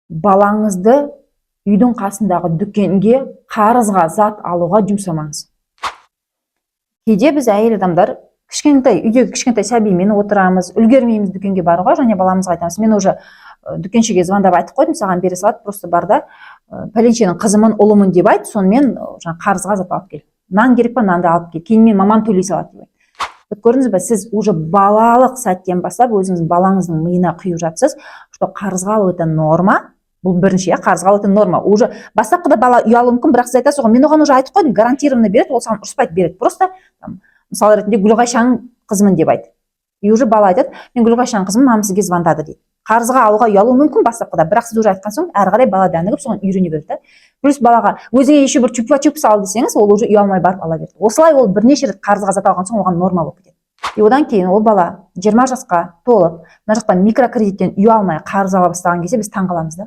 балаңызды үйдің қасындағы дүкенге қарызға зат алуға жұмсамаңыз. Кейде біз әйел адамдар үйдегі кішкентай сәбимен отырамыз, үлгермейміз дүкенге баруға, және баламызға айтамыз: мен уже дүкеншіге звондап айтып қойдым, саған бере салады, просто бар да пәленшенің қызымын, ұлымын деп айт, сонымен қарызға зат алып кел. Нан керек па, нанды алып кел, кейін мен мамам төлей салады деп айт. Көрдіңіз ба, сіз уже балалық сәттен бастап өзіңіз балаңыздың миына құйып жатсыз, что қарызға алу это норма. Бұл бірінші, қарызға алу это норма. Уже бастапқыда бала ұялуы мүмкін, бірақ сіз айтасыз: мен оған уже айтып қойдым, гарантированно береді, ол саған ұрыспайды, береді. Просто мысал ретінде Гүлғайшаның қызымын деп айт. И уже бала айтады: мен Гүлғайшаның қызымын, мамам сізге звондады дейді. Қарызға алуға ұялуы мүмкін бастапқыда, бірақ сіз уже айтқан соң әрі қарай бала дәнігіп соған үйрене береді. Плюс балаға өзіңе еще бір чупа-чупс ал десеңіз, ол уже ұялмай барып ала береді. Осылай ол бірнеше рет қарызға зат алған соң оған норма болып кетеді. И одан кейін ол бала 20 жасқа толып, мына жақтан микрокредиттен үй алмай қарыз ала бастаған кезде біз таң қаламыз да.